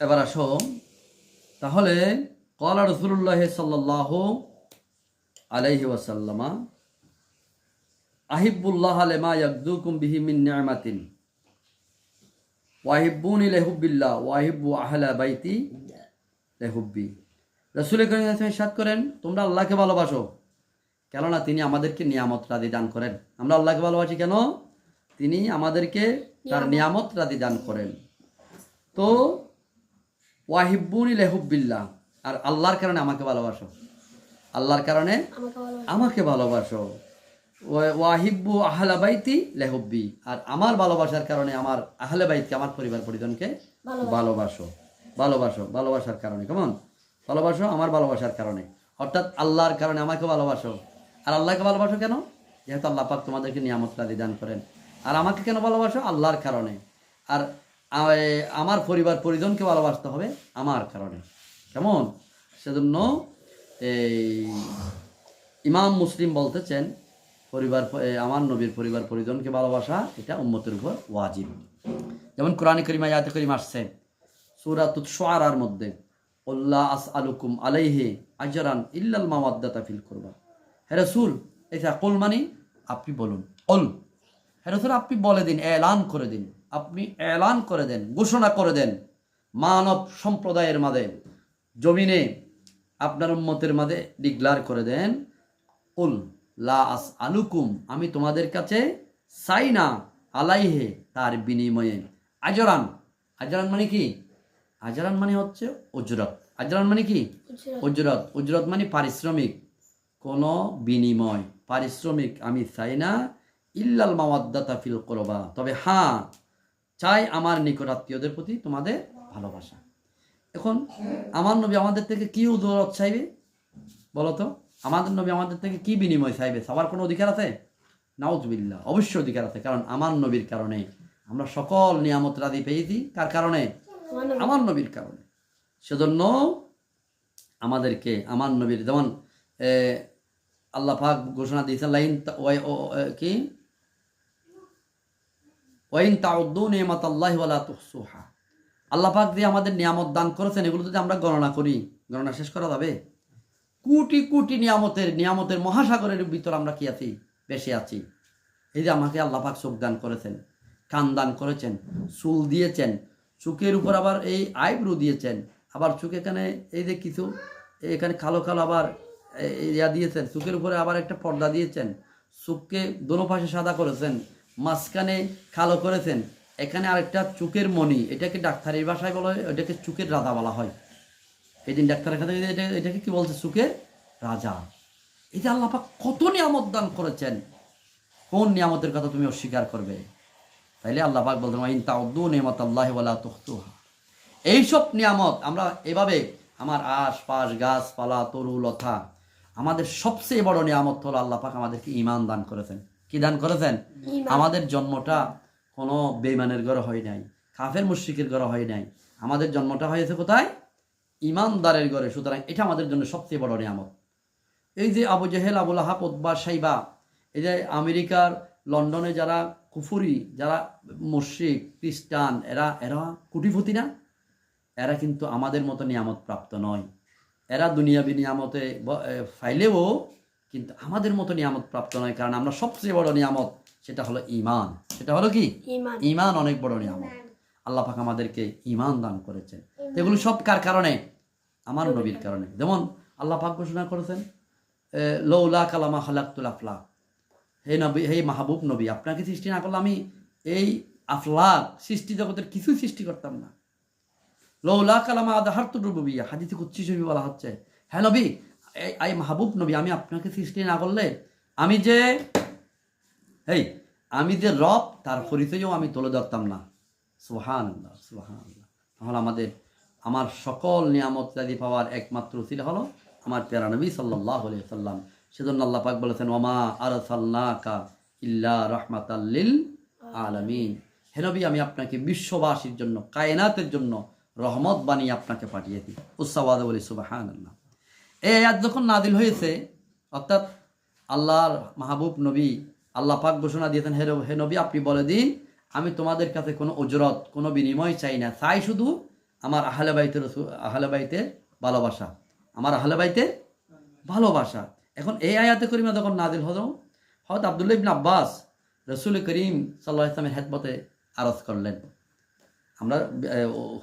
এবার আসো তাহলে ক্বালা রাসূলুল্লাহ সাল্লাল্লাহু আলাইহি ওয়াসাল্লামা আহিব্বুল্লাহ লিমা ইয়াগদুকুম বিহি মিন নি'মাতিন ওয়াহিব্বুনি লিহুব্বিল্লাহ ওয়াহিব্বু আহলা বাইতি লিহুব্বি। রাসূল কারীম ইরশাদ করেন, তোমরা আল্লাহকে ভালোবাসো কেননা তিনি আমাদেরকে নিয়ামত রাজি দান করেন। আমরা আল্লাহকে ভালোবাসি কেন? তিনি আমাদেরকে তার নিয়ামত রাজি দান করেন। তো ওয়াহিব্বুনি লিহুব্বিল্লাহ, আর আল্লাহর কারণে আমাকে ভালোবাসো, আল্লাহর কারণে আমাকে ভালোবাসো। ওয়াহিব্বু আহলা বাইতি লিহুব্বি, আর আমার ভালোবাসার কারণে আমার আহলে বাইতকে, আমার পরিবার পরিজনকে ভালোবাসো। ভালোবাসার কারণে, কেমন ভালোবাসো? আমার ভালোবাসার কারণে, অর্থাৎ আল্লাহর কারণে আমাকে ভালোবাসো। আর আল্লাহকে ভালোবাসো কেন? যেহেতু আল্লাহ পাক তোমাদেরকে নিয়ামত রাজি দান করেন। আর আমাকে কেন ভালোবাসো? আল্লাহর কারণে। আর আমার পরিবার পরিজনকে ভালোবাসতে হবে আমার কারণে, কেমন? সেজন্য এই ইমাম মুসলিম বলতেছেন, আমার নবীর পরিবার পরিজনকে ভালোবাসা এটা উম্মতের উপর ওয়াজিব। যেমন কোরআনে কারিমে আয়াতে কারিমা আসছে সূরাতুশ শুআরার মধ্যে, আল্লাহ আসআলুকুম আলাইহি আজরান ইল্লাল মাওয়াদ্দাতা ফিল কুরবা। হে রাসূল, এটা কুল মানে আপনি বলুন, কুল, হে রাসূল আপনি বলে দিন, এলান করে দিন, আপনি এলান করে দেন, ঘোষণা করে দেন মানব সম্প্রদায়ের মাঝে, জমিনে আপনার উম্মতের মাঝে ডিক্লার করে দেন, কুল লা আসআলুকুম, আমি তোমাদের কাছে চাই না, আলাইহে তার বিনিময়ে, আজরান। আজরান মানে কি? আজরান মানে হচ্ছে উজরত। আজরান মানে কি? উজরত। উজরত মানে পারিশ্রমিক, কোনো বিনিময়, পারিশ্রমিক আমি চাই না। ইল্লাল মাওয়াদ্দাতা ফিল কুরবা, তবে হ্যাঁ চাই আমার নিকট আত্মীয়দের প্রতি তোমাদের ভালোবাসা। এখন আমার নবী আমাদের থেকে কি উজরত চাইবে বলো তো? আমাদের নবী আমাদের থেকে কি বিনিময় চাইবে? সবার কোনো অধিকার আছে? নাউজুবিল্লাহ, অবশ্যই অধিকার আছে। কারণ আমার নবীর কারণে আমরা সকল নিয়ামত রাজি পেয়েছি। কার কারণে? আমার নবীর কারণে। সেজন্য আমাদেরকে আমার নবীর, যেমন আল্লাহ পাক ঘোষণা দিয়েছেন, লাইন কি ওয়াইন তাউদ্দু নিমাতাল্লাহি ওয়ালা তুহসুহা, আল্লাহ পাক যে আমাদের নিয়ামত দান করেছেন এগুলো যদি আমরা গণনা করি, গণনা শেষ করা যাবে? কোটি কোটি নিয়ামতের মহাসাগরের ভিতর আমরা কি আছি? বেশি আছি। এই যে আমাকে আল্লাহ পাক চোখ দান করেছেন, কান দান করেছেন, চুল দিয়েছেন, চোখের উপর আবার এই আইব্রু দিয়েছেন, আবার চোখ এখানে এই যে কিছু এখানে কালো কালো আবার ইয়া দিয়েছেন, চোখের উপরে আবার একটা পর্দা দিয়েছেন, চোখকে দোনো পাশে সাদা করেছেন, মাঝখানে কালো করেছেন, এখানে আরেকটা চোখের মণি, এটাকে ডাক্তারের ভাষায় বলা হয়, এটাকে চোখের রাজা বলা হয়। এই দিন ডাক্তারের কাছে এটাকে কি বলছে? চোখের রাজা। এই যে আল্লাহ পাক কত নিয়ামত দান করেছেন, কোন নিয়ামতের কথা তুমি অস্বীকার করবে? তাইলে আল্লাহ পাক বলতেন ওয়াইন তাউদ্দু নিমাতাল্লাহি ওয়ালা তুহসুহা। এইসব নিয়ামত আমরা এভাবে, আমার আশপাশ গাছপালা তরু লতা, আমাদের সবচেয়ে বড় নিয়ামত হলো আল্লাহ পাক আমাদেরকে ঈমান দান করেছেন। কি দান করেছেন? আমাদের জন্মটা কোনো বেঈমানের ঘরে হয় নাই, কাফের মুশরিকের ঘরে হয় নাই, আমাদের জন্মটা হয়েছে কোথায়? ঈমানদারের ঘরে। সুতরাং এটা আমাদের জন্য সবচেয়ে বড় নিয়ামত। এই যে আবু জেহেল, আবু লাহাব, উতবা, শাইবা, এই যে আমেরিকার লন্ডনে যারা কুফরি, যারা মুশরিক খ্রিস্টান, এরা কোটিপতি না? এরা কিন্তু আমাদের মতো নিয়ামত প্রাপ্ত নয়। এরা দুনিয়াবি নিয়ামতে ফাইলেও কিন্তু আমাদের মতো নিয়ামত প্রাপ্ত নয়। কারণ আমরা সবচেয়ে বড় নিয়ামত সেটা হলো ঈমান। সেটা হলো কি? ঈমান অনেক বড় নিয়ামত। আল্লাহ পাক আমাদেরকে ঈমান দান করেছেন। এগুলো সব কার কারণে? আমার নবীর কারণে। যেমন আল্লাহ পাক ঘোষণা করেছেন, লৌলা কালামা খালাকতুল আফলাক, হে নবী, হে মাহবুব নবী, আপনাকে সৃষ্টি না করলে আমি এই আফলাক সৃষ্টি জগতের কিছুই সৃষ্টি করতাম না। লৌলা কালামা আদাহারতুর রুবুবিয়্যাহ, হাদিসে কুদসি শরীফে বলা হচ্ছে, হ্যাঁ নবী, এই মাহবুব নবী, আমি আপনাকে সৃষ্টি না করলে আমি যে রব তার পরিচয়ও আমি তুলে ধরতাম না। সুবহানাল্লাহ, সুবহানাল্লাহ। তাহলে আমার সকল নিয়ামত রাজি পাওয়ার একমাত্র উসিলা হলো আমার প্যারা নবী সাল্লাল্লাহু আলাইহি ওয়াসাল্লাম। সেজন্য আল্লাহ পাক বলেছেন, ওমা আরসালনাকা ইল্লা রাহমাতাল লিল আলামিন, হে নবী আমি আপনাকে বিশ্ববাসীর জন্য, কায়নাতের জন্য রহমত বানিয়ে আপনাকে পাঠিয়েছি। উসাওয়াদ বলি সুবহানাল্লাহ। এই আয়াত যখন নাজিল হয়েছে, অর্থাৎ আল্লাহর মাহবুব নবী, আল্লাহ পাক ঘোষণা দিয়েছেন, হে নবী আপনি বলে দিন আমি তোমাদের কাছে কোনো উজরত, কোনো বিনিময় চাই না, চাই শুধু আমার আহলে বাইতের আহলে বাইতের ভালোবাসা, আমার আহলে বাইতের ভালোবাসা। এখন এই আয়াতে করিমা যখন নাজিল হলো, হযরত আব্দুল্লাহ ইবনে আব্বাস রাসূল করিম সাল্লাল্লাহু আলাইহি ওয়াসাল্লামের খেদমতে আরজ করলেন। আমরা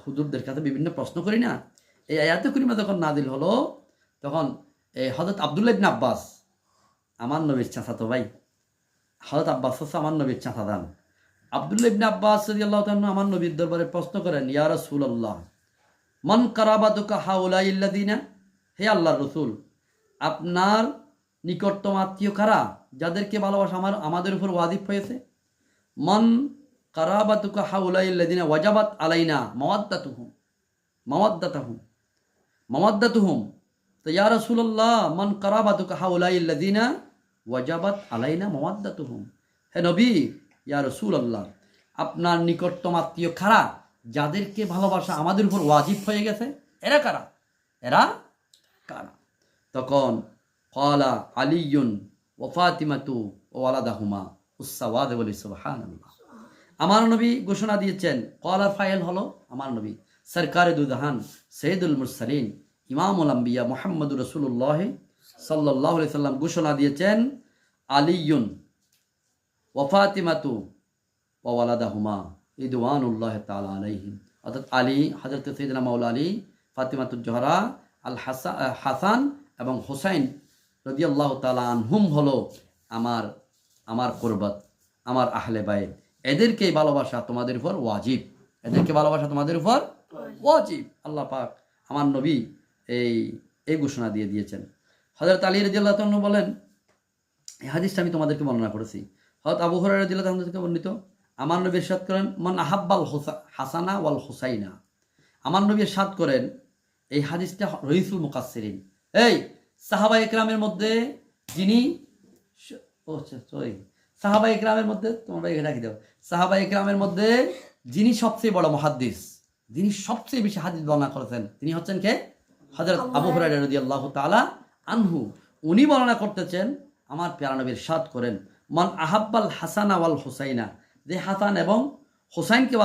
হুজুরদের কাছে বিভিন্ন প্রশ্ন করি না, এই আয়াতে করিমা যখন নাজিল হলো তখন হযরত আব্দুল্লাহ ইবনে আব্বাস, আমার নবীর চাচাতো ভাই, হযরত আব্বাস হচ্ছে আমার নবীর চাচাদান, আব্দুল্লাহ ইবনে আব্বাস রাদিয়াল্লাহু তাআলা আমার নবীর দরবারে প্রশ্ন করেন, ইয়া রাসূলুল্লাহ মান কারাবাতুকা হাউলাইল্লাযিনা, হে আল্লাহর রাসূল, আপনার নিকটতম আত্মীয় কারা যাদেরকে ভালোবাসা আমাদের উপর ওয়াজিব হয়েছে? মান কারাবাতুকা হাউলাইল্লাযিনা ওয়াজাবাত আলাইনা মাওয়াদ্দাতুহুম। তো ইয়া রাসূলুল্লাহ মান কারাবাতুকা হাউলাইল্লাযিনা ওয়াজাবাত আলাইনা মাওয়াদ্দাতুহুম, হে নবী, ইয়া রাসূলুল্লাহ, আপনার নিকটতম আত্মীয় কারা যাদেরকে ভালোবাসা আমাদের উপর ওয়াজিব হয়ে গেছে? এরা কারা? এরা কারা? তখন ক্বালা আলিয়ুন ওয়া ফাতিমাতু ওয়া ওয়ালাদাহুমা উসসাওয়াদ বলি সুবহানাল্লাহ। আমার নবী ঘোষণা দিয়েছেন, ক্বালার ফাইল হলো আমার নবী সরকারে দুজাহান সৈয়দুল মুরসালিন ইমামুল আম্বিয়া মুহাম্মদুর রাসূলুল্লাহ সাল্লাল্লাহু আলাইহি সাল্লাম ঘোষণা দিয়েছেন, আলিয়ুন ওয়া ফাতিমাতু ওয়া ওয়ালাদাহুমা রিদওয়ানুল্লাহি তাআলা আলাইহিম। অর্থাৎ আলী, হযরত সাইয়েদনা মাওলা আলী, ফাতিমাতুজ জোহরা, হাসান এবং হুসাইন রাদিয়াল্লাহু তাআলা আনহুম হলো আমার কুরবাত, আমার আহলে বাইত। এদেরকেই ভালোবাসা তোমাদের উপর ওয়াজিব, এদেরকে ভালোবাসা তোমাদের উপর ওয়াজিব। আল্লাহ পাক আমার নবী এই ঘোষণা দিয়ে দিয়েছেন। হযরত আলী রাদিয়াল্লাহু তাআলা বলেন, এই হাদিসটা আমি তোমাদেরকে বর্ণনা করেছি, হযরত আবু হুরায়রা রাদিয়াল্লাহু তাআলা থেকে বর্ণিত, আমার নবী ইরশাদ করেন, মান আহাব্বাল হাসানা ওয়াল হুসাইনা। আমার নবী ইরশাদ করেন, এই হাদিসটা রইসুল মুকাসসিরিন, এই সাহাবা ইকরামের মধ্যে যিনি সাহাবা ইকরামের মধ্যে, তোমরা এটা কি দাও, সাহাবা ইকরামের মধ্যে যিনি সবচেয়ে বড় মুহাদ্দিস, যিনি সবচেয়ে বেশি হাদিস বর্ণনা করেছেন, তিনি হচ্ছেন কে? হযরত আবু হুরায়রা রাদিয়াল্লাহু তাআলা আনহু। উনি বর্ণনা করতেছেন, আমার প্যারা নবী ইরশাদ করেন, মান আহাব্বাল হাসানা ওয়াল হুসাইনা, যে হাসান এবং হুসাইনকে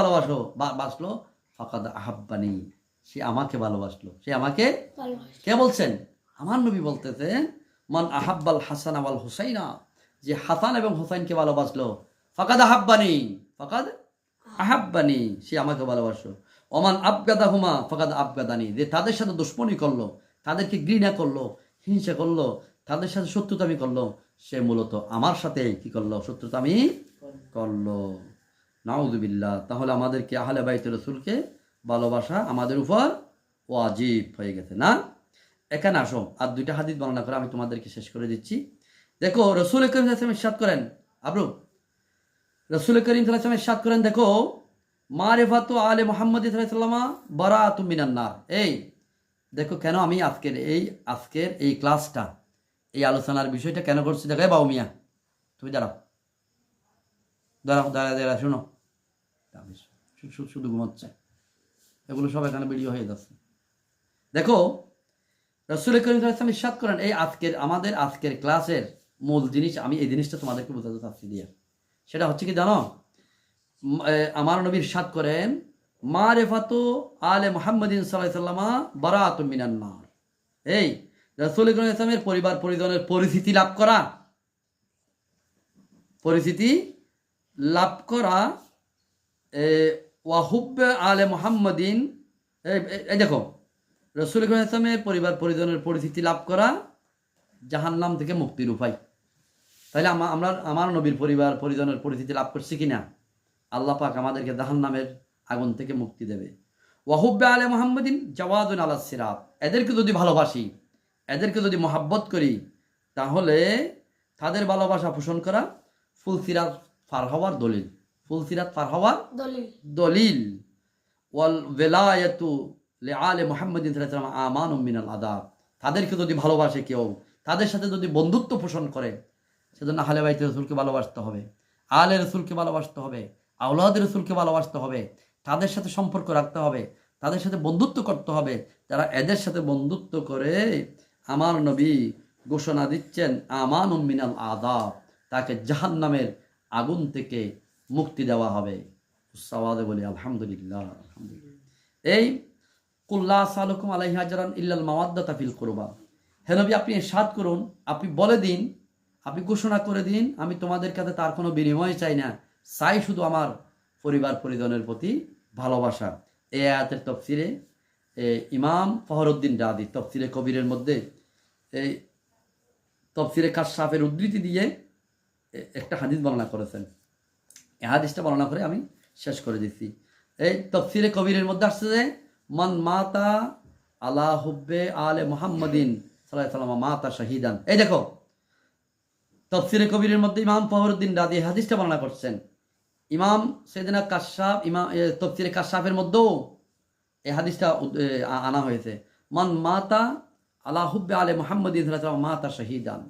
বাসলো ফাকাদ আহাব্বানি, সে আমাকে ভালোবাসলো, সে আমাকে। কে বলছেন? আমার নবী বলতেছেন, মান আহাব্বাল হাসানা ওয়াল হুসাইনা, যে হাসান এবং হুসাইনকে ভালোবাসলো, ফাকাদ আহাব্বানি, সে আমাকে ভালোবাসলো। ওমান আবগাদাহুমা ফাকাদ আবগাদানি, যে তাদের সাথে দুশমনি করলো, তাদেরকে ঘৃণা করলো, হিংসা করলো, তাদের সাথে শত্রুতামি করলো, সে মূলত আমার সাথে কি করলো? শত্রুতামি করলো। নাউযুবিল্লাহ। তাহলে আমাদেরকে আহলে বাইত রাসূলকে ভালোবাসা আমাদের উপর ওয়াজিব হয়ে গেছে না? এখানে আসো, আর দুইটা হাদিস বর্ণনা করে আমি তোমাদেরকে শেষ করে দিচ্ছি। দেখো রাসূল করিম সাল্লাল্লাহু আলাইহি ওয়াসাল্লাম ইরশাদ করেন, আব্রু রাসূল করিম সাল্লাল্লাহু আলাইহি ওয়াসাল্লাম ইরশাদ করেন, দেখো মারিফাতু আলে মুহাম্মদ সাল্লাল্লাহু আলাইহি ওয়াসাল্লাম বারাআতুম মিনান নার। এই দেখো কেন আমি আজকের এই ক্লাসটা, এই আলোচনার বিষয়টা কেন করছি, দেখো বাবু মিয়া তুমি দাঁড়াও, শোনো, শুধু ঘুমাচ্ছে, এগুলো সব এখানে ভিডিও হয়ে যাচ্ছে। দেখো রাসূল করিম সাল্লাল্লাহু আলাইহি ওয়াসাল্লাম ইরশাদ করেন, এই আমাদের আজকের ক্লাসের মূল জিনিস, আমি এই জিনিসটা তোমাদেরকে বোঝাতে চাচ্ছি দিয়ে, সেটা হচ্ছে কি জানো? আমার নবী ইরশাদ করেন, মারিফাতু আলে মুহাম্মাদিন সাল্লাল্লাহু আলাইহি ওয়াসাল্লাম বারাআতুম মিনান নার। এই রাসূল করিম সাল্লাল্লাহু আলাইহি ওয়াসাল্লামের পরিবার পরিজনের পরিচিতি লাভ করা ওয়াহুব্বে আলে মুহাম্মাদিন, এই দেখো রাসূল করিম সাল্লাল্লাহু আলাইহি ওয়াসাল্লামের পরিবার পরিজনের পরিচিতি লাভ করা জাহান্নাম থেকে মুক্তির উপায়। তাহলে আমার নবীর পরিবার পরিজনের পরিচিতি লাভ করছি কিনা? আল্লাহ পাক আমাদেরকে জাহান্নামের আগুন থেকে মুক্তি দেবে। ওয়াহুব্বে আলে মুহাম্মাদিন জাওয়াদুন আলাস সিরাত, এদেরকে যদি ভালোবাসি, এদেরকে যদি মহাব্বত করি, তাহলে তাদের ভালোবাসা পোষণ করা ফুলসিরাত পার হওয়ার দলিল। ওয়াল ওয়ালায়াতু লিআলে মুহাম্মাদিন সাল্লাল্লাহু আলাইহি ওয়াসাল্লাম আমানুম মিনাল আযাব, তাদেরকে যদি ভালোবাসে কেউ, তাদের সাথে যদি বন্ধুত্ব পোষণ করে, সেজন্য আহলে বাইত রাসূলকে ভালোবাসতে হবে, আলে রাসূলকে ভালোবাসতে হবে, আওলাদ রাসূলকে ভালোবাসতে হবে, তাদের সাথে সম্পর্ক রাখতে হবে, তাদের সাথে বন্ধুত্ব করতে হবে। যারা এদের সাথে বন্ধুত্ব করে, আমার নবী ঘোষণা দিচ্ছেন আমানুম মিনাল আযাব, তাকে জাহান্নামের আগুন থেকে মুক্তি দেওয়া হবে। সাওয়াদে বলি আলহামদুলিল্লাহ। এই কুল্লা সালুকুম আলাইহি আজরান ইল্লাল মাওয়াদ্দাতা ফিল কুরবা। হে নবী, আপনি ইরশাদ করুন, আপনি বলে দিন, আপনি ঘোষণা করে দিন, আমি তোমাদের কাছে তার কোনো বিনিময় চাই না, চাই শুধু আমার পরিবার পরিজনের প্রতি ভালোবাসা। এই আয়াতের তফসিরে ইমাম ফখরুদ্দিন রাজি তফসিরে কবিরের মধ্যে এই তফসিরে কাশফের উদ্ধৃতি দিয়ে একটা হাদিস বর্ণনা করেছেন। এই হাদিসটা বর্ণনা করে আমি শেষ করে দিচ্ছি। এই তফসিরে কবিরের মধ্যে আসছে যে মান মাতা আলা হুব্বে আলে মুহাম্মাদিন সাল্লাল্লাহু আলাইহি ওয়াসাল্লাম মাতা শাহিদান। এই দেখো তফসিরে কবিরের মধ্যে ইমাম ফখরুদ্দিন রাজি হাদিসটা বর্ণনা করছেন। ইমাম সাইয়েদনা কাশফ, ইমাম তফসিরে কাশফের মধ্যেও এই হাদিসটা আনা হয়েছে। মান মাতা আলা হুব্বে আলে মুহাম্মাদিন সাল্লাল্লাহু আলাইহি ওয়াসাল্লাম মাতা শাহিদান।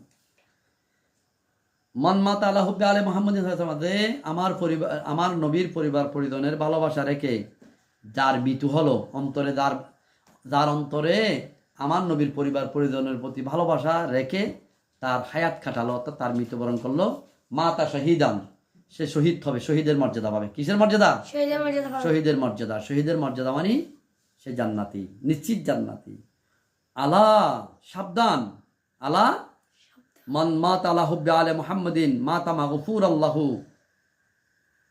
মান মাতা আলা হুব্বে আলে মুহাম্মাদিন সাল্লাল্লাহু আলাইহি ওয়াসাল্লাম, আমার পরিবার, আমার নবীর পরিবার পরিজনের ভালোবাসা রেখে যার মৃত্যু হলো, অন্তরে যার অন্তরে আমার নবীর পরিবার পরিজনের প্রতি ভালোবাসা রেখে তার হায়াত কাটালো, অর্থাৎ তার মৃত্যুবরণ করলো, মাতা শাহিদান, সে শহীদ হবে, শহীদের মর্যাদা পাবে। কিসের মর্যাদা? শহীদের মর্যাদা। শহীদের মর্যাদা মানে সে জান্নাতি, নিশ্চিত জান্নাতি। আলা, সাবধান, আলা মান মাতা আলা হুব্বে আলে মুহাম্মাদিন মাতা মাগফুর আল্লাহু।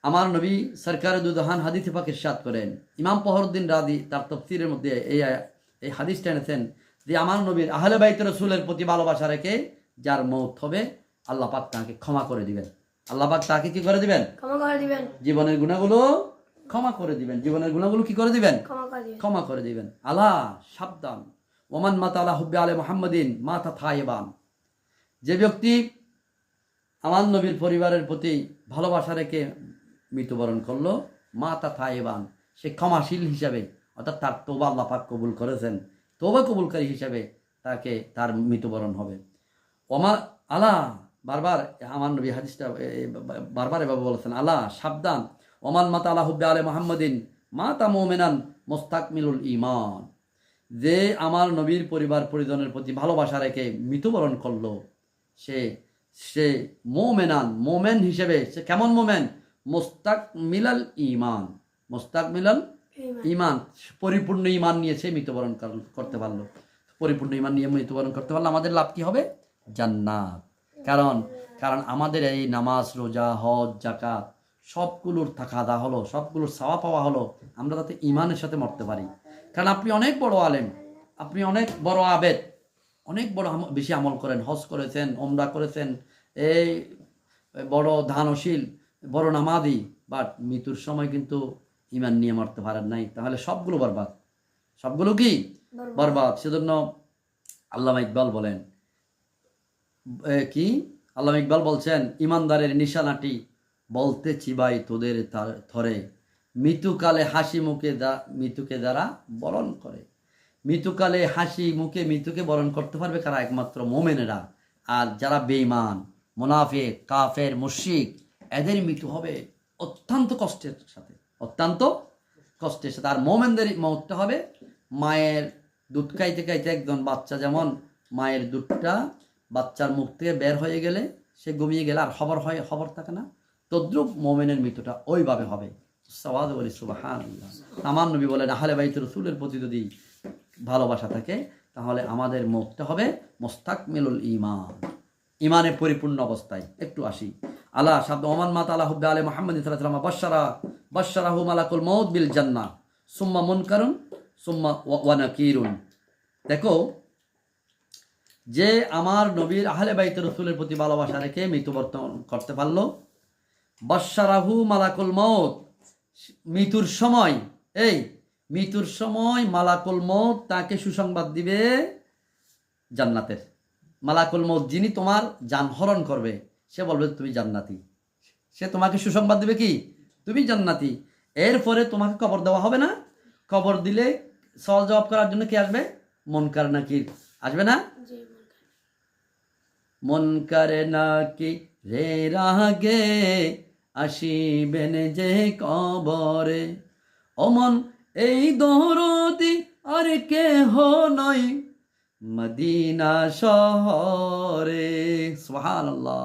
আমার নবী সরকার দুজাহান হাদিসে পাক ইরশাদ করেন, ইমাম ফখরুদ্দিন রাজি তার তাফসীরের মধ্যে এই হাদিসটা এনেছেন যে আমার নবীর আহলে বাইত রাসূলের প্রতি ভালোবাসা রেখে যার মওত হবে, আল্লাহ পাক তাকে ক্ষমা করে দিবেন। আল্লাহ পাক তাকে কি করে দিবেন? ক্ষমা করে দিবেন। জীবনের গুনাহগুলো ক্ষমা করে দিবেন। জীবনের গুনাহগুলো কি করে দিবেন? ক্ষমা করে দিবেন। আলা, সাবধান, ওমান মাতা আলা হুব্বে আলে মুহাম্মাদিন মাতা থাইবান। যে ব্যক্তি আমার নবীর পরিবারের প্রতি ভালোবাসা রেখে মৃত্যুবরণ করলো, মাতা থাইবান, সে ক্ষমাশীল হিসাবে, অর্থাৎ তার তওবা আল্লাহ পাক কবুল করেছেন, তওবা কবুলকারী হিসাবে তাকে তার মৃত্যুবরণ হবে। ওমা আলা, বারবার আমার নবী হাদিসটা বারবার এভাবে বলেছেন, আলা, সাবধান, ওমান মাতা আলা হুব্বে আলে মুহাম্মাদিন মাতা মুমিনান মুস্তাকমিলুল ঈমান। যে আমার নবীর পরিবার পরিজনের প্রতি ভালোবাসা রেখে মৃত্যুবরণ করলো, সে মোমেনান, মোমেন হিসেবে, সে কেমন মোমেন? মুস্তাকমিলাল ঈমান, মুস্তাকমিলাল ঈমান, পরিপূর্ণ ঈমান নিয়ে সে মৃত্যুবরণ করতে পারলো। পরিপূর্ণ ঈমান নিয়ে মৃত্যুবরণ করতে পারলে আমাদের লাভ কি হবে? জান্নাত। কারণ আমাদের এই নামাজ, রোজা, হজ, যাকাত সবগুলোর তাকাদা হলো, সবগুলোর সাওয়া পাওয়া হলো আমরা যাতে ঈমানের সাথে মরতে পারি। কারণ আপনি অনেক বড় আলেম, আপনি অনেক বড় আবেদ, অনেক বড় বেশি আমল করেন, হজ করেছেন, ওমরা করেছেন, এই বড় দানশীল, বড় নামাজি, বাট মৃত্যুর সময় কিন্তু ঈমান নিয়ে মরতে পারেন নাই, তাহলে সবগুলো বরবাদ। সবগুলো কি বরবাদ। সেজন্য আল্লামা ইকবাল বলেন, কি আল্লামা ইকবাল বলছেন, ইমানদারের নিশানাটি বলতে চিবাই তোদের থরে, মৃত্যুকালে হাসি মুখে মৃত্যুকে যারা বরণ করে। মৃত্যুকালে হাসি মুখে মৃত্যুকে বরণ করতে পারবে কারা? একমাত্র মোমেনেরা। আর যারা বেঈমান, মুনাফিক, কাফের, মুশরিক, এদের মৃত্যু হবে অত্যন্ত কষ্টের সাথে, অত্যন্ত কষ্টের সাথে। আর মোমেনদের মৌতটা হবে মায়ের দুধ খাইতে খাইতে, একজন বাচ্চা যেমন মায়ের দুধটা বাচ্চার মুখ থেকে বের হয়ে গেলে সে ঘুমিয়ে গেলে আর খবর থাকে না, তদ্রুপ মোমেনের মৃত্যুটা ওইভাবে হবে। সুবহানাল্লাহ। আমার নবী বলেন, আহলে বাইত রাসূলের প্রতি যদি ভালোবাসা থাকে তাহলে আমাদের মৌতটা হবে মুস্তাকমিলুল ঈমান, ঈমানের পরিপূর্ণ অবস্থায়। একটু আসি আলা শব্দ, ওমান মাতা আলা হুব্বে আলে মুহাম্মাদিন সাল্লাল্লাহু আলাইহি ওয়াসাল্লাম বাশশারাহু মালাকুল মউত বিল জান্নাহ সুম্মা মুনকারুন সুম্মা ওয়া নাকিরুন। দেখো, যে আমার নবীর আহলে বাইত রাসূলের প্রতি ভালোবাসা রেখে মৃত্যুবরণ করতে পারলো, বাশশারাহু মালাকুল মউত, মৃত্যুর সময় মালাকুল মউত তাকে সুসংবাদ দিবে জান্নাতের। মালাকুল মউত যিনি তোমার জান হরণ করবে, সে বলবে তুমি জান্নাতি, সে তোমাকে সুসংবাদ দিবে কি তুমি জান্নাতি। এরপরে তোমাকে কবর দেওয়া হবে না, কবর দিলে সওয়াল জবাব করার জন্য কি আসবে? মুনকার নাকির আসবে না? মুনকার নাকির রে রাগে আসিবেন যে কবরে, অমন এই দরদি আর কেহ নয় মদিনা শহরে। সুবহানাল্লাহ।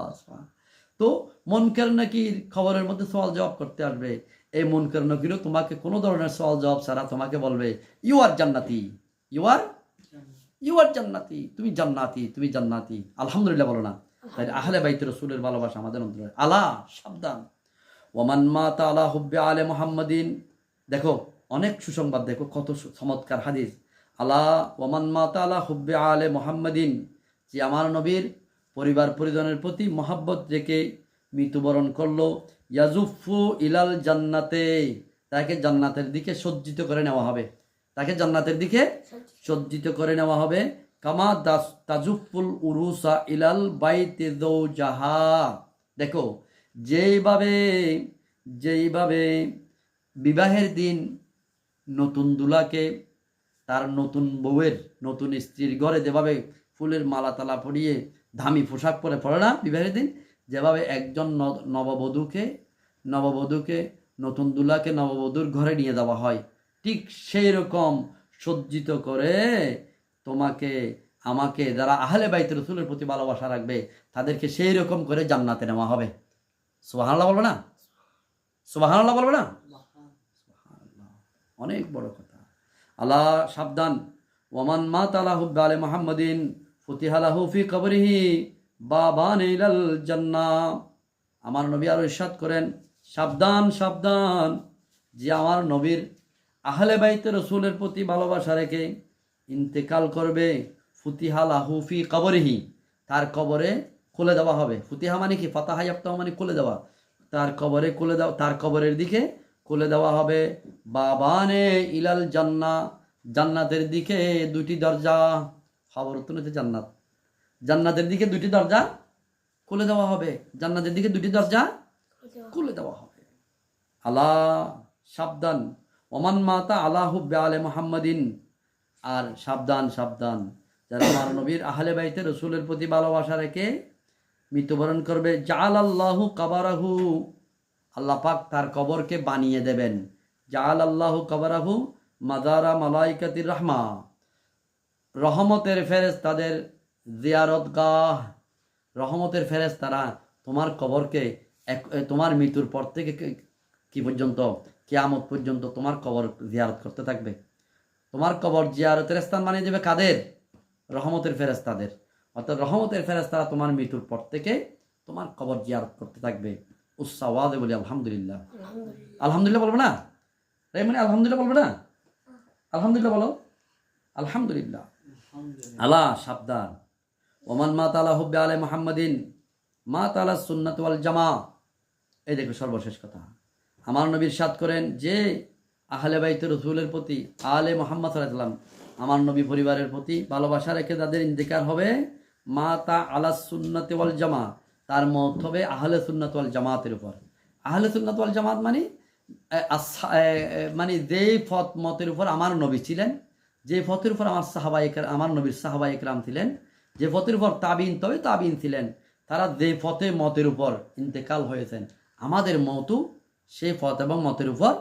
তো মুনকার নাকির খবরের মধ্যে সওয়াল জবাব করতে আসবে। এই মুনকার নাকিরও তোমাকে কোনো ধরনের সওয়াল জবাব ছাড়া তোমাকে বলবে ইউ আর জান্নাতি, ইউ আর জান্নাতি, তুমি জান্নাতি, তুমি জান্নাতি। আলহামদুলিল্লাহ বলো না? তাই আহলে বাইত রাসূলের ভালোবাসা আমাদের অন্তরে। আলা সাবধান, ওমান মাতা আলা হুব্বি আলে মুহাম্মাদিন। দেখো অনেক সুসংবাদ, দেখো কত চমৎকার হাদিস। আলা ওমান মাতা আলা হুব্বি আলে মুহাম্মাদিন, যে আমার নবীর পরিবার পরিজনের প্রতি মহাব্বত রেখে মৃত্যুবরণ করলো, ইয়াজুফু ইলাল জান্নাতে, তাকে জান্নাতের দিকে সজ্জিত করে নেওয়া হবে, তাকে জান্নাতের দিকে সজ্জিত করে নেওয়া হবে। কামা তাজুফুল উরুসা ইলাল বাইতি যাওজাহা। দেখো যেইভাবে বিবাহের দিন নতুন দুলাকে তার নতুন বউয়ের, নতুন স্ত্রীর ঘরে যেভাবে ফুলের মালা তালা পরিয়ে দামি পোশাক পরে পড়ে না বিবাহের দিন, যেভাবে একজন নববধূকে নতুন দুলাকে নববধূর ঘরে নিয়ে যাওয়া হয়, ঠিক সেই রকম সজ্জিত করে তোমাকে আমাকে, যারা আহলে বাইত রাসূলের প্রতি ভালোবাসা রাখবে তাদেরকে সেই রকম করে জান্নাতে নেওয়া হবে। সুবহানাল্লাহ বলবে না? সুবহানাল্লাহ বলবে না? অনেক বড় কথা। আল্লাহ সাবধান, ওমান মাতা আলা হুব্বি আলি মুহাম্মাদিন ফুতিহা লাহু ফি কবরিহি বাবান ইলাল জান্নাহ। আমার নবী আরো ইরশাদ করেন, সাবধান সাবধান, যে আমার নবীর আহলে বাইত রাসূলের প্রতি ভালোবাসা রেখে ইন্তেকাল করবে, ফুতিহা লাহু ফি কবরিহি, তার কবরে খুলে দেওয়া হবে। ফুতিহা মানে কি? ফাতাহা ইয়াফতাহু মানে খুলে দেওয়া। তার কবরে খুলে দেওয়া, তার কবরের দিকে খুলে দেওয়া হবে বাবানে ইলাল জান্নাহ, জান্নাতের দিকে দুটি দরজা। খবর তো নিতে জান্নাত, জান্নাতের দিকে দুটি দরজা খুলে দেওয়া হবে, জান্নাতের দিকে দুটি দরজা খুলে দেওয়া হবে। আলা সাবধান, ওমান মাতা আলা হুব্বি আলি মুহাম্মাদিন, আর সাবধান সাবধান, যারা আমার নবীর আহলে বাইতে রাসূলের প্রতি ভালোবাসা রেখে মৃত্যুবরণ করবে, জাআলাল্লাহু কবরাহু, আল্লাহ পাক তার কবরকে বানিয়ে দেবেন, জাআলাল্লাহু কবরাহু মাজারা মালাইকাতির রাহমা, রহমতের ফেরেশতাদের জিয়ারতগাহ। রহমতের ফেরেশতারা তোমার কবরকে তোমার মৃত্যুর পর থেকে কি পর্যন্ত, কিয়ামত পর্যন্ত তোমার কবর জিয়ারত করতে থাকবে। তোমার কবর জিয়ারতের স্থান বানিয়ে দেবে কাদের? রহমতের ফেরেশতাদের। অর্থাৎ রহমতের ফেরেশতারা তোমার মৃত্যুর পর থেকে তোমার কবর জিয়ারত করতে থাকবে। উসাওয়াদে বলি আলহামদুলিল্লাহ। আলহামদুলিল্লাহ বলবে না? তাই মানে আলহামদুলিল্লাহ বলবে না? আলহামদুলিল্লাহ বলো, আলহামদুলিল্লাহ। আলা সাবধান, ওমান মাতা আলা হুব্বি আলি মুহাম্মাদিন মাতা আলা সুন্নাত ওয়াল জামা। এই দেখো সর্বশেষ কথা, আমার নবী ইরশাদ করেন যে আহলে বাইত রাসূলের প্রতি, আলে মুহাম্মদ সাল্লাল্লাহু আলাইহি ওয়াসাল্লাম, আমার নবী পরিবারের প্রতি ভালোবাসা রেখে যাদের ইন্তেকাল হবে, মাতা আলা সুন্নাত ওয়াল জামা, তার মত হবে আহলে সুন্নাত ওয়াল জামাতের উপর। আহলে সুন্নাত ওয়াল জামাত মানে যেই মতের উপর আমার নবী ছিলেন, যে ফতের উপর আমার নবীর সাহাবায়ে কেরাম ছিলেন, যে ফতের উপর তাবিন, তবে তাবিন ছিলেন, তারা যে ফতে মতের উপর ইন্তেকাল হয়েছেন, আমাদের মতও সেই ফত এবং মতের উপর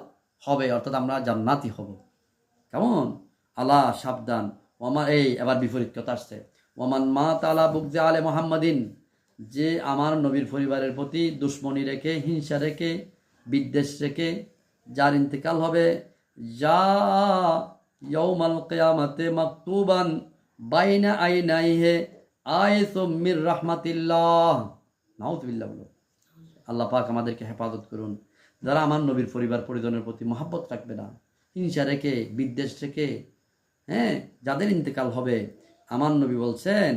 হবে, অর্থাৎ আমরা জান্নাতি হব। কেমন? আল্লাহ সাবধান, ওমান, এই এবার বিপরীত কথা আসছে, ওমান মাতা আলা বুগজি আলে মুহাম্মাদিন, যে আমার নবীর পরিবারের প্রতি দুশ্মনী রেখে, হিংসা রেখে, বিদ্বেষ রেখে যার ইন্তেকাল হবে, যা ইয়াউমাল কিয়ামাতে মাকতুবান বাইনা আইনাইহি আয়াতুম মির রাহমাতিল্লাহ। নাউযুবিল্লাহ বলো। আল্লাহ পাক আমাদেরকে হেফাজত করুন। যারা আমার নবীর পরিবার পরিজনের প্রতি মহব্বত রাখবে না, হিংসা রেখে, বিদ্বেষ রেখে, যাদের ইন্তেকাল হবে, আমার নবী বলছেন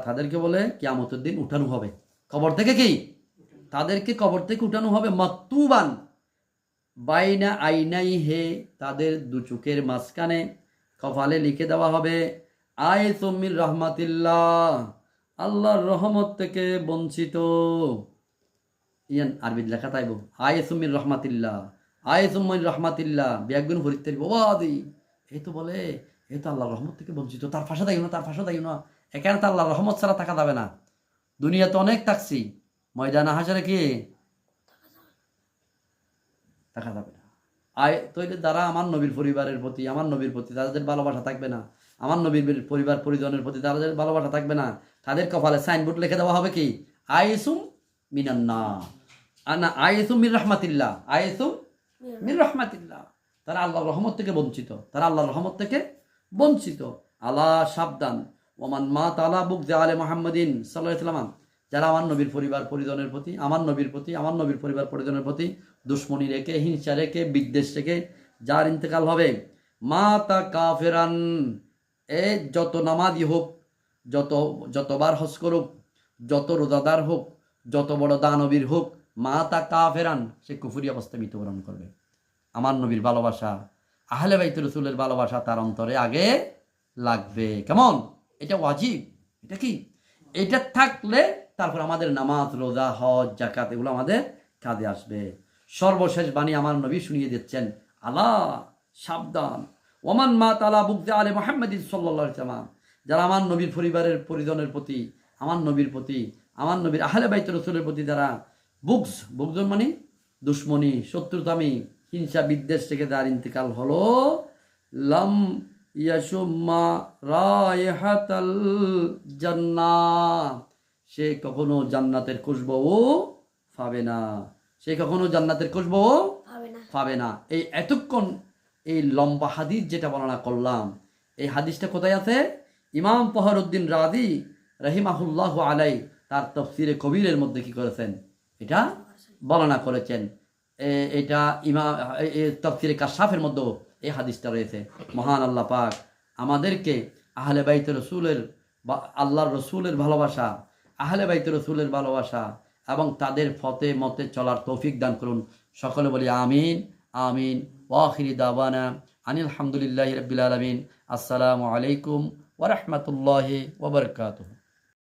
তাদেরকে বলে কিয়ামতের দিন উঠানো হবে কবর থেকে। কি? তাদেরকে কবর থেকে উঠানো হবে মাকতুবান বাইনা আইনাই হে, তাদের দু চোখের মাঝখানে কপালে লিখে দেওয়া হবে আয়াতুম মির রাহমাতিল্লাহ, আল্লাহর রহমত থেকে বঞ্চিত। ইয়ান আরবি লেখা তাইব আয়াতুম মির রাহমাতিল্লাহ, আয়াতুম মির রাহমাতিল্লাহ, বিয়াগুন ফরিতে বাদি, এই তো বলে এই তো আল্লাহর রহমত থেকে বঞ্চিত, তার ফাঁসা দাইও না, তার ফাঁসা দাইও না। এখানে তো আল্লাহর রহমত ছাড়া থাকা যাবে না। দুনিয়াতে অনেক থাকছি, ময়দানে হাসরে কি দেখা যাবে না। তৈরি যারা আমার নবীর পরিবারের প্রতি, আমার নবীর প্রতি তাদের ভালোবাসা থাকবে না, আমার নবীর পরিবার পরিজনের প্রতি তাদের ভালোবাসা থাকবে না, তাদের কপালে সাইনবোর্ড লিখে দেওয়া হবে কি আইসুম মিনান্না, না, আয়েসুম মির রাহমাতিল্লাহ, আয়েসুম মির রাহমাতিল্লাহ, তারা আল্লাহর রহমত থেকে বঞ্চিত, তারা আল্লাহর রহমত থেকে বঞ্চিত। আলা সাবধান, ওমান মা তালা বুক জে আলে মোহাম্মদিন সাল্লাল্লাহু আলাইহি ওয়াসাল্লাম, যারা আমার নবীর পরিবার পরিজনের প্রতি, আমার নবীর প্রতি, আমার নবীর পরিবার পরিজনের প্রতি দুশ্মনী রেখে, হিংসা রেখে, বিদ্বেষ রেখে যার ইন্তেকাল হবে, মা তা কাফেরান, এ যত নামাজি হোক, যতবার হজ করুক, যত রোজাদার হোক, যত বড় দানবীর হোক, মা তা কাফেরান, সে কুফরি অবস্থায় মৃত্যুবরণ করবে। আমার নবীর ভালোবাসা, আহলে বাইত রাসূলের ভালোবাসা তার অন্তরে আগে লাগবে। কেমন? এটা ওয়াজিব। এটা কি? এটা থাকলে তারপর আমাদের নামাজ, রোজা, হজ, জাকাত এগুলো আমাদের কাজে আসবে। সর্বশেষ বাণী আমার নবী শুনিয়ে দিচ্ছেন, আলা সাবধান, ওমান মা তালা বুকদে আলে মুহাম্মাদিন সাল্লাল্লাহু আলাইহি ওয়াসাল্লাম, যারা আমার নবীর পরিবারের পরিজনের প্রতি, আমার নবীর প্রতি, আমার নবীর আহলে বাইত রাসূলের প্রতি যারা বুকজন মানে দুশ্মনী, শত্রুতামি, হিংসা, বিদ্বেষ থেকে যার ইন্তেকাল হলো, লাম ইয়াশুম্মা রায়হাতাল জান্নাহ, সে কখনো জান্নাতের খুশবুও পাবে না, সে কখনো জান্নাতের খুশবুও পাবে না। এই এতক্ষণ এই লম্বা হাদিস যেটা বর্ণনা করলাম, এই হাদিসটা কোথায় আছে? ইমাম ফখরুদ্দিন রাজি রাহিমাহুল্লাহ আলাই তার তাফসিরে কবিরের মধ্যে কি করেছেন? এটা বর্ণনা করেছেন। এটা ইমাম তাফসিরে কাশাফের মধ্যেও এই হাদিসটা রয়েছে। মহান আল্লাহ পাক আমাদেরকে আহলে বাইত রসুলের বা আল্লাহর রসুলের ভালোবাসা, আহলে বাইত রসুলের ভালোবাসা এবং তাদের ফতে মতে চলার তৌফিক দান করুন। সকলে বলি আমিন আমিন। ওয়া আখিরি দাওয়ানা আনিল হামদুলিল্লাহি রাব্বিল আলামিন। আসসালামু আলাইকুম ওয়া রাহমাতুল্লাহি ওয়া বারাকাতুহু।